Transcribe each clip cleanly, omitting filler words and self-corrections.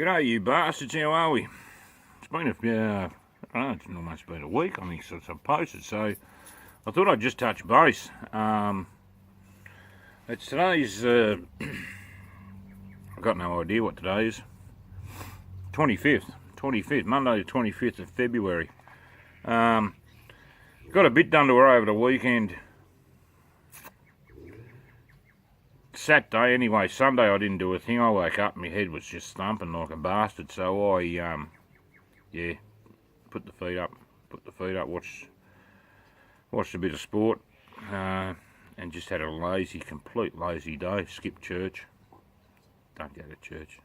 G'day you bastards, how are we? It's been I don't know, it's almost been a week I think since I've posted, so I thought I'd just touch base. It's today's, I've got no idea what today is. 25th, Monday the 25th of February. Got a bit done to her over the weekend. Saturday anyway, Sunday I didn't do a thing. I woke up and my head was just thumping like a bastard, so I yeah, put the feet up, watched a bit of sport, and just had a complete lazy day. Skipped church. Don't go to church.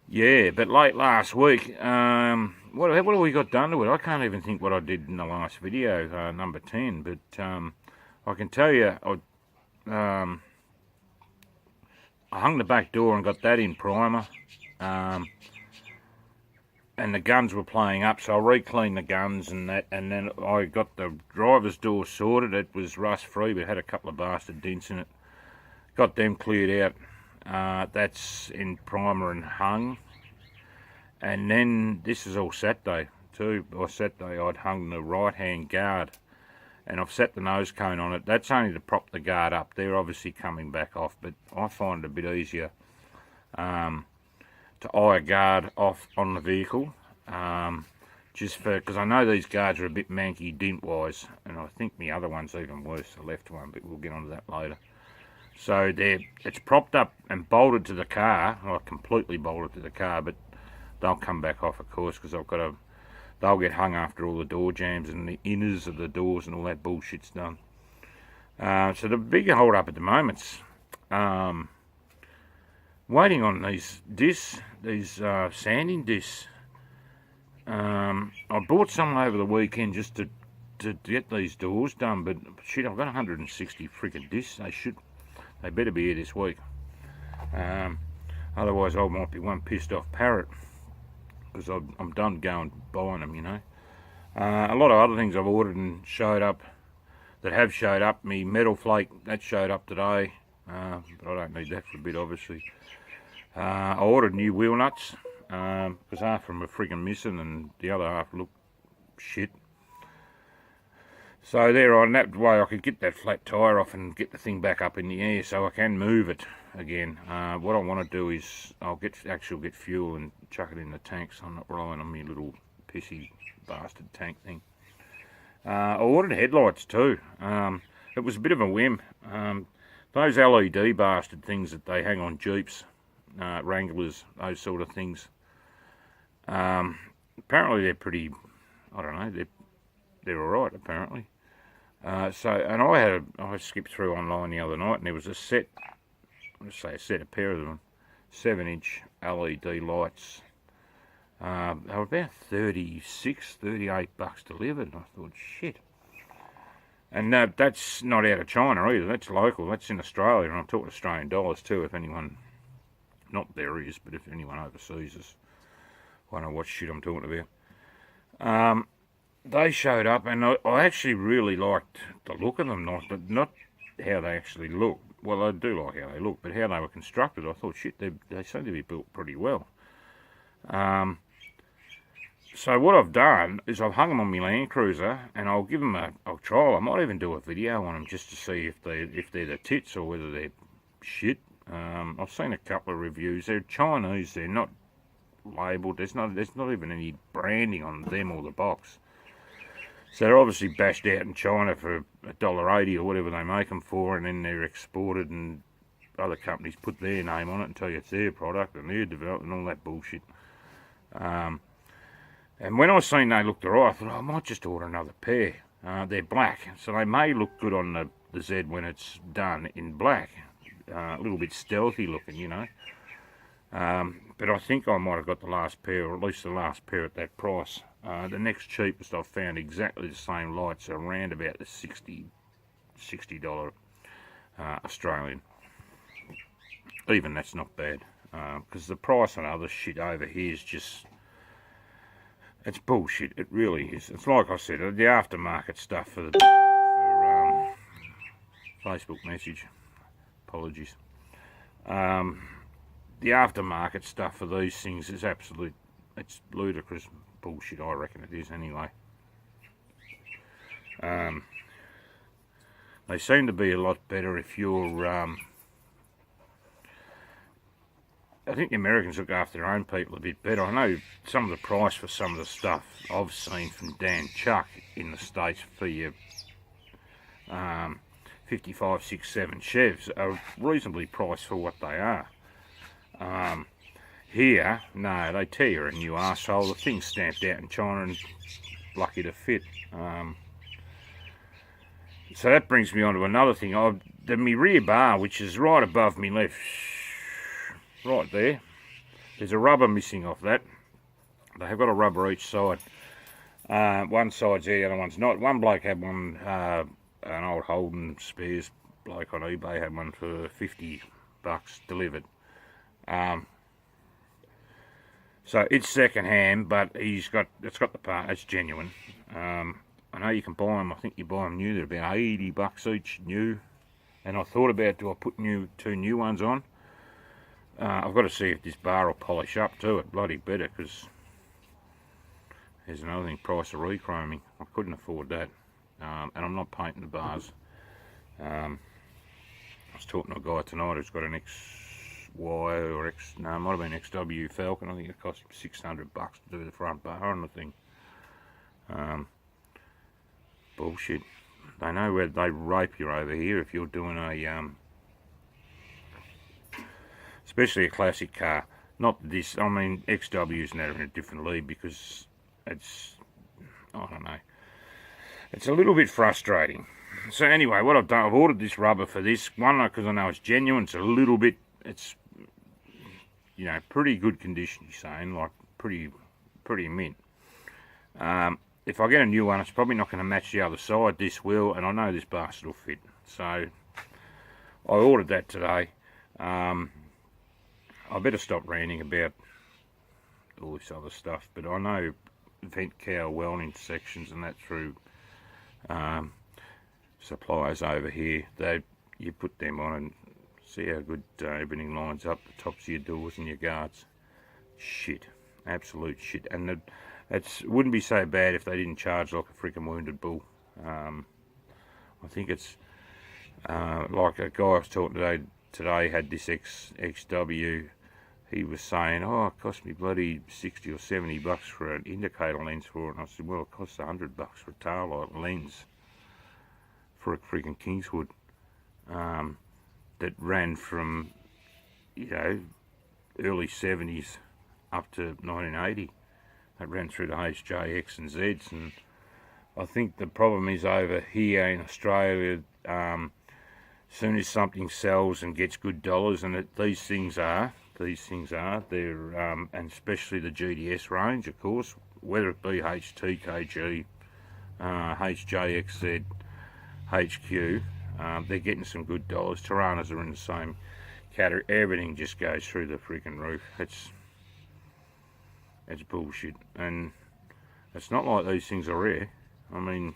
Yeah, but late last week, what have we got done to it? I can't even think what I did in the last video, number 10, but I can tell you, I hung the back door and got that in primer, and the guns were playing up, so I re-cleaned the guns and that, and then I got the driver's door sorted. It was rust free, but it had a couple of bastard dents in it. Got them cleared out. That's in primer and hung. And then this is all Saturday too. By Saturday I'd hung the right hand guard, and I've set the nose cone on it. That's only to prop the guard up. They're obviously coming back off, but I find it a bit easier to eye a guard off on the vehicle, just because I know these guards are a bit manky dent wise, and I think the other one's even worse, the left one, but we'll get onto that later. So it's propped up and bolted to the car, not completely bolted to the car, but they'll come back off, of course, because they'll get hung after all the door jams and the inners of the doors and all that bullshit's done. So the bigger hold up at the moment's waiting on these sanding discs. I bought some over the weekend just to get these doors done, but shit, I've got 160 freaking discs. They better be here this week. Otherwise I might be one pissed off parrot, because I'm done going buying them, you know. A lot of other things I've ordered and have showed up. Me metal flake, that showed up today, but I don't need that for a bit, obviously. I ordered new wheel nuts, because half of them are friggin' missing and the other half look shit. So they're on. That way I could get that flat tyre off and get the thing back up in the air so I can move it again. What I want to do is I'll get fuel and chuck it in the tank, so I'm not relying on my little pissy bastard tank thing. I ordered headlights too. It was a bit of a whim. Those LED bastard things that they hang on Jeeps, Wranglers, those sort of things. Apparently they're pretty, I don't know, they're alright apparently. And I skipped through online the other night, and there was a pair of them, 7-inch LED lights. They were about $38 delivered, and I thought, shit. And that's not out of China either, that's local, that's in Australia, and I'm talking Australian dollars too, if anyone, not there is, but if anyone overseas is, I don't know what shit I'm talking about. They showed up, and I actually really liked the look of them, not how they actually look. Well, I do like how they look, but how they were constructed, I thought, shit, they seem to be built pretty well. So what I've done is I've hung them on my Land Cruiser, and I'll give them a trial. I might even do a video on them just to see if they're the tits or whether they're shit. I've seen a couple of reviews. They're Chinese. They're not labelled. There's not even any branding on them or the box. So they're obviously bashed out in China for $1.80 or whatever they make them for, and then they're exported, and other companies put their name on it and tell you it's their product and their development and all that bullshit. And when I seen they looked alright, I thought, I might just order another pair. They're black, so they may look good on the Z when it's done in black. A little bit stealthy looking, you know. But I think I might have got the last pair, or at least the last pair at that price. The next cheapest I've found exactly the same lights around about the $60 Australian. Even that's not bad, because the price on other shit over here is just, it's bullshit. It really is. It's like I said, the aftermarket stuff for Facebook message. Apologies. the aftermarket stuff for these things is it's ludicrous bullshit, I reckon it is anyway. They seem to be a lot better if you're, I think the Americans look after their own people a bit better. I know some of the price for some of the stuff I've seen from Dan Chuck in the States for your 55, 6, 7 Chevs are reasonably priced for what they are. Here, no, they tell you a new arsehole. The thing's stamped out in China and lucky to fit. So that brings me on to another thing. My rear bar, which is right above me left, right there, there's a rubber missing off that. They have got a rubber each side. One side's there, the other one's not. One bloke had one, an old Holden spares bloke on eBay had one for $50 delivered. So it's second hand, but it's got the part. It's genuine. I know you can buy them. I think you buy them new. They're about $80 each new. And I thought about, do I put two new ones on? I've got to see if this bar will polish up to it. Bloody better, because there's another thing, price of rechroming. I couldn't afford that. And I'm not painting the bars. I was talking to a guy tonight who's got an XY or it might have been XW Falcon. I think it cost him $600 to do the front bar on the thing. Bullshit. They know where they rape you over here if you're doing a especially a classic car. Not this. I mean, XW's now in a different league because it's, I don't know, it's a little bit frustrating. So anyway, what I've done, I've ordered this rubber for this one because I know it's genuine. It's a little bit, it's, you know, pretty good condition, you're saying, like pretty mint. If I get a new one, it's probably not going to match the other side. This will, and I know this bastard will fit. So I ordered that today. I better stop ranting about all this other stuff, but I know vent cow welding sections and that through suppliers over here. You put them on and see how good everything lines up, the tops of your doors and your guards. Shit, absolute shit. And it wouldn't be so bad if they didn't charge like a freaking wounded bull. I think it's like a guy I was talking today had this XW. He was saying, oh, it cost me bloody $60 or $70 for an indicator lens for it. And I said, well, it costs $100 for a tail light lens for a freaking Kingswood that ran from, you know, early 70s up to 1980. It ran through the HJX and Zs, and I think the problem is over here in Australia, as soon as something sells and gets good dollars, and these things are, they're, and especially the GDS range, of course, whether it be HTKG, HJXZ, HQ, they're getting some good dollars. Tiranas are in the same category. Everything just goes through the freaking roof. It's bullshit, and it's not like these things are rare. I mean,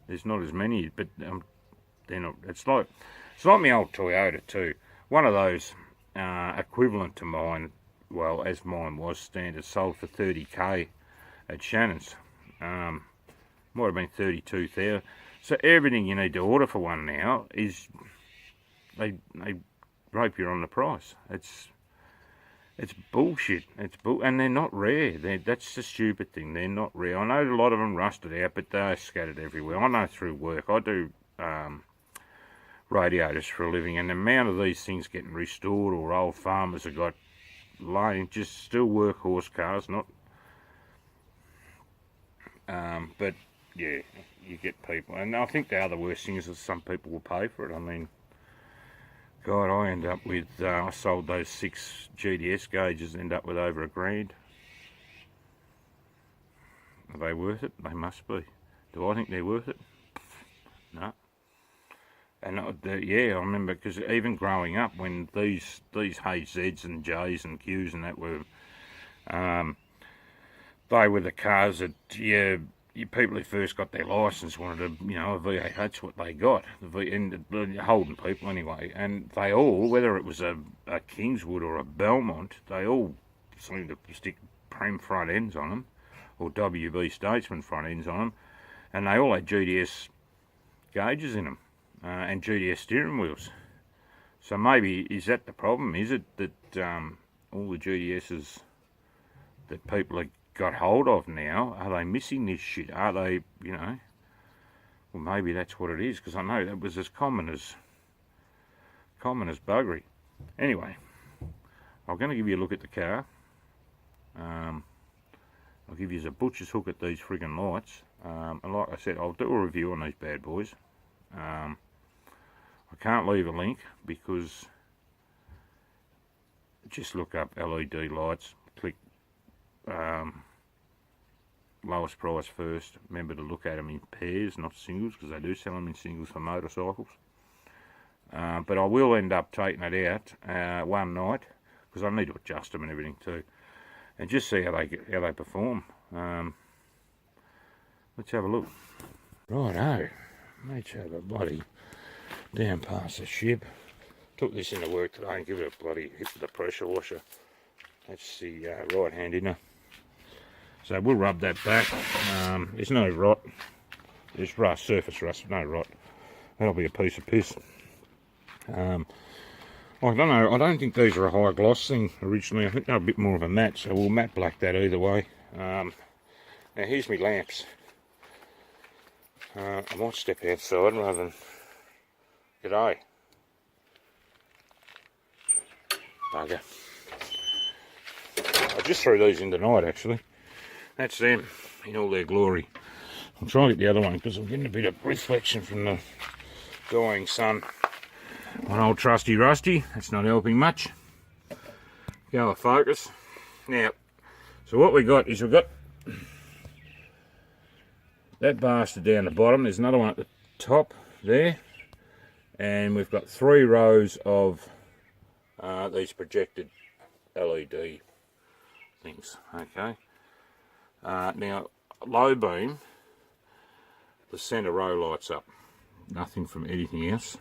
there's not as many, but they're not. It's like my old Toyota too. One of those equivalent to mine, well, as mine was standard, sold for $30K at Shannon's. Might have been 32,000. So everything you need to order for one now is they rope you on the price. It's bullshit. And they're not rare. That's the stupid thing. They're not rare. I know a lot of them rusted out, but they're scattered everywhere. I know through work. I do radiators for a living, and the amount of these things getting restored, or old farmers have got laying, just still workhorse cars, not. But yeah, you get people, and I think the other worst thing is that some people will pay for it. I mean, God, I end up with, I sold those 6 GDS gauges, end up with over $1,000. Are they worth it? They must be. Do I think they're worth it? No. And yeah, I remember, because even growing up, when these HZs and Js and Qs and that were, they were the cars that you people who first got their licence wanted a V8. That's what they got. The Holden people anyway, and they all, whether it was a Kingswood or a Belmont, they all seemed to stick Prem front ends on them, or WB Statesman front ends on them, and they all had GDS gauges in them and GDS steering wheels. So maybe, is that the problem? Is it that all the GDSs that people have got hold of now, are they missing this shit? Are they, well, maybe that's what it is, because I know that was as common as buggery. Anyway, I'm going to give you a look at the car. I'll give you a butcher's hook at these friggin' lights. And like I said, I'll do a review on these bad boys. I can't leave a link because just look up LED lights, click lowest price first. Remember to look at them in pairs, not singles, because they do sell them in singles for motorcycles. But I will end up taking it out one night, because I need to adjust them and everything too, and just see how they perform. Let's have a look. Righto, let's have a bloody down past the ship. Took this into work today and give it a bloody hit with the pressure washer. That's the right hand inner. So we'll rub that back. There's no rot. There's rust, surface rust, no rot. That'll be a piece of piss. I don't know, I don't think these are a high gloss thing originally. I think they're a bit more of a matte, so we'll matte black that either way. Now here's my lamps. I might step outside rather than... G'day. Bugger. I just threw these in tonight actually. That's them in all their glory. I'll try and get the other one because I'm getting a bit of reflection from the dying sun. One old trusty rusty, that's not helping much. Go with focus. Now, so what we got is we've got that bastard down the bottom. There's another one at the top there. And we've got 3 rows of these projected LED things, okay. Now, low beam, the centre row lights up, nothing from anything else.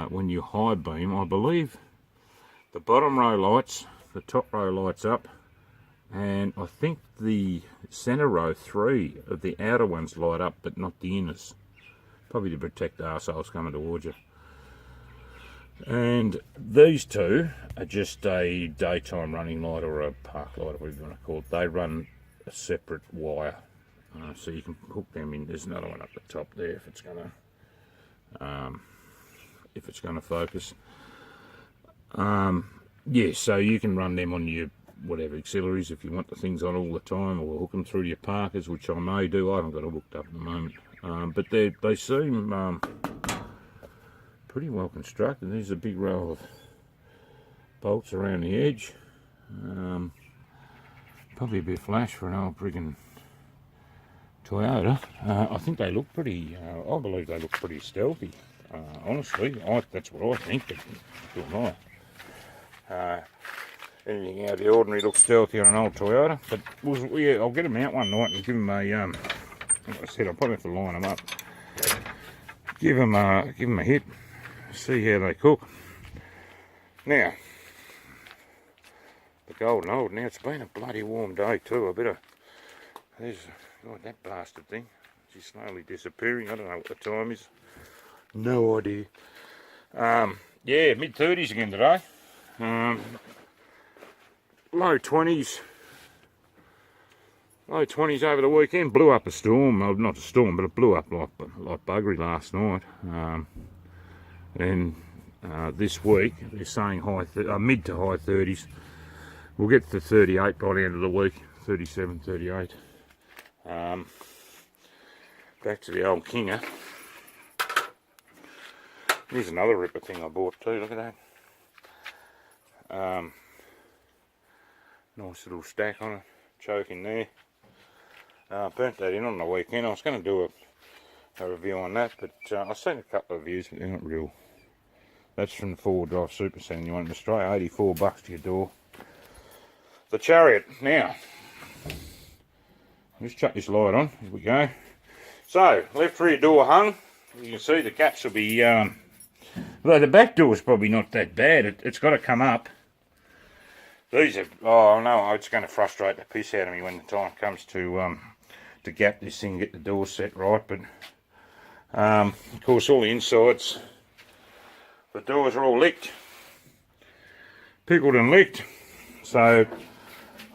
When you high beam, I believe the bottom row lights, the top row lights up, and I think the centre row 3 of the outer ones light up, but not the inners, probably to protect the arseholes coming towards you. And these 2 are just a daytime running light or a park light, whatever you want to call it. They run a separate wire, so you can hook them in. There's another one up the top there if it's gonna focus. Yeah, so you can run them on your whatever auxiliaries if you want the things on all the time, or hook them through to your parkers, which I may do. I haven't got it hooked up at the moment, but they seem pretty well constructed. There's a big row of bolts around the edge. Probably a bit flash for an old friggin' Toyota. I think they look pretty, I believe they look pretty stealthy. Honestly, that's what I think, but who am I? Anything out of the ordinary looks stealthy on an old Toyota, but yeah, I'll get them out one night and give them a, like I said, I'll probably have to line them up. Give them a hit, see how they cook. Now, the golden old. Now it's been a bloody warm day too. There's that bastard thing. She's slowly disappearing. I don't know what the time is. No idea. Yeah, mid-30s again today. Low 20s. Low 20s over the weekend. Blew up a storm. Well, not a storm, but it blew up like buggery last night. And this week they're saying mid to high 30s. We'll get to 38 by the end of the week. 37, 38. Back to the old Kinger. Here's another ripper thing I bought too. Look at that. Nice little stack on it. Choke in there. Burnt that in on the weekend. I was going to do a review on that, but I've seen a couple of reviews, but they're not real. That's from the 4-wheel drive Super Centre you want in Australia. $84 to your door. The Chariot. Now, Just chuck this light on. Here we go. So, left rear door hung. You can see the gaps will be, though the back door is probably not that bad. It's got to come up. These are, oh no, it's going to frustrate the piss out of me when the time comes to gap this thing, get the door set right. But of course, all the insides, the doors are all licked, pickled and licked. So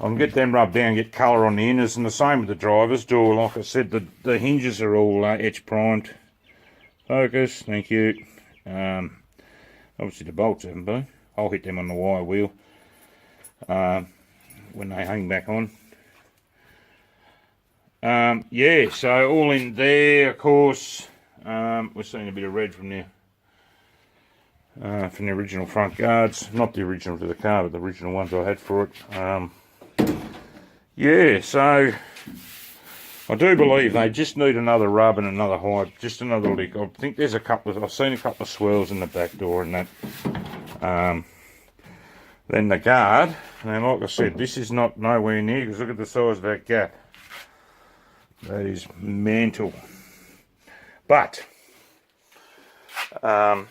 I can get them rubbed down, get colour on the inners, and the same with the driver's door. Like I said, the hinges are all etch primed. Focus, thank you. Obviously the bolts haven't been. I'll hit them on the wire wheel when they hang back on. Yeah, so all in there, of course. We're seeing a bit of red from the original front guards. Not the original to the car, but the original ones I had for it. Yeah, so I do believe they just need another rub and another hide, just another lick. I think there's a couple of, I've seen a couple of swirls in the back door and that. Then the guard, and like I said, this is not nowhere near, because look at the size of that gap. That is mental. But the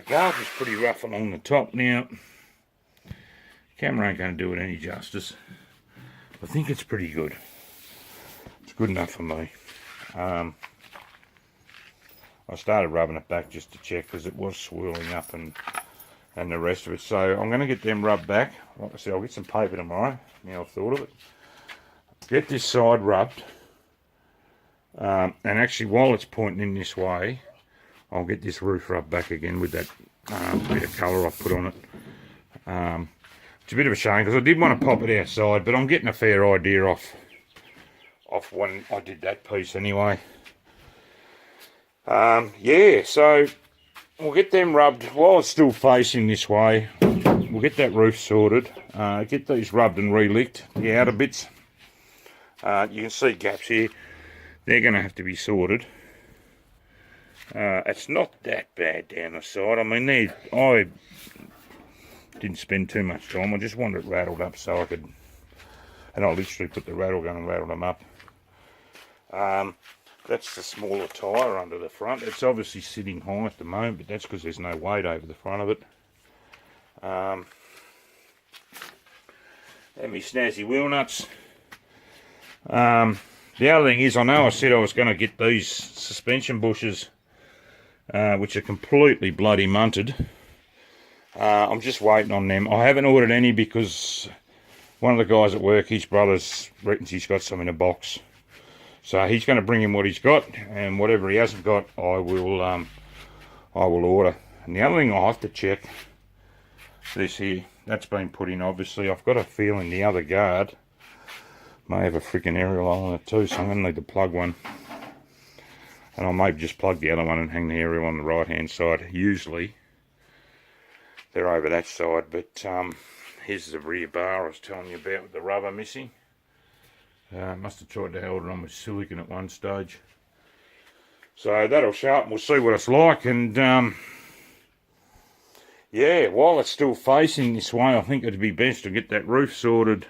guard is pretty rough along the top now. Camera ain't going to do it any justice. I think it's pretty good. It's good enough for me. I started rubbing it back just to check, because it was swirling up and the rest of it. So I'm going to get them rubbed back. Like I said, I'll get some paper tomorrow. Now I've thought of it. Get this side rubbed. And actually, while it's pointing in this way, I'll get this roof rubbed back again with that bit of colour I've put on it. It's a bit of a shame, because I did want to pop it outside, but I'm getting a fair idea off when I did that piece anyway. Yeah, so we'll get them rubbed while it's still facing this way. We'll get that roof sorted, get these rubbed and re-licked, the outer bits. You can see gaps here. They're going to have to be sorted. It's not that bad down the side. I mean, I didn't spend too much time. I just wanted it rattled up so I could, and I literally put the rattle gun and rattled them up. That's the smaller tyre under the front. It's obviously sitting high at the moment, but that's because there's no weight over the front of it. And my snazzy wheel nuts. The other thing is, I know I said I was going to get these suspension bushes, which are completely bloody munted. I'm just waiting on them. I haven't ordered any because one of the guys at work, his brother's reckons he's got some in a box. So he's going to bring in what he's got, and whatever he hasn't got, I will order. And the other thing I have to check, this here, that's been put in obviously. I've got a feeling the other guard may have a freaking aerial on it too, so I'm going to need to plug one. And I'll maybe just plug the other one and hang the aerial on the right hand side. Usually they're over that side, but here's the rear bar I was telling you about with the rubber missing. Must have tried to hold it on with silicone at one stage. So that'll show up and we'll see what it's like. And yeah, while it's still facing this way, I think it'd be best to get that roof sorted,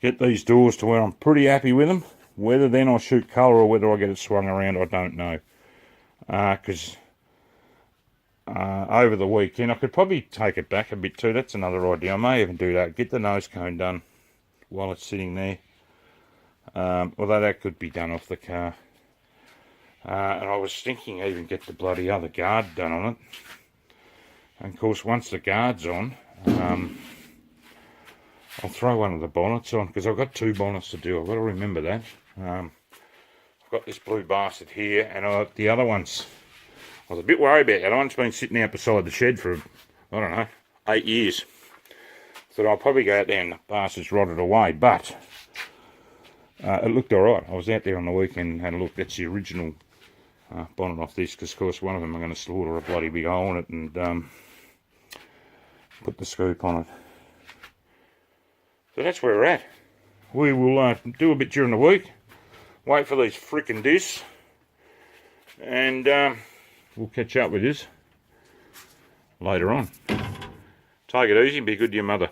get these doors to where I'm pretty happy with them. Whether then I shoot colour or whether I get it swung around, I don't know. Because over the weekend I could probably take it back a bit too. That's another idea. I may even do that. Get the nose cone done while it's sitting there. Although that could be done off the car. And I was thinking even get the bloody other guard done on it. And of course, once the guard's on, I'll throw one of the bonnets on, because I've got two bonnets to do. I've got to remember that. I've got this blue bastard here, and the other one's, I was a bit worried about. The other one's been sitting out beside the shed for, I don't know, 8 years. So I'll probably go out there and the bastard's rotted away, but it looked alright. I was out there on the weekend and had a look. That's the original bonnet off this, because of course one of them I'm going to slaughter a bloody big hole in it and put the scoop on it. So that's where we're at. We will do a bit during the week, wait for these frickin' discs, and we'll catch up with this later on. Take it easy and be good to your mother.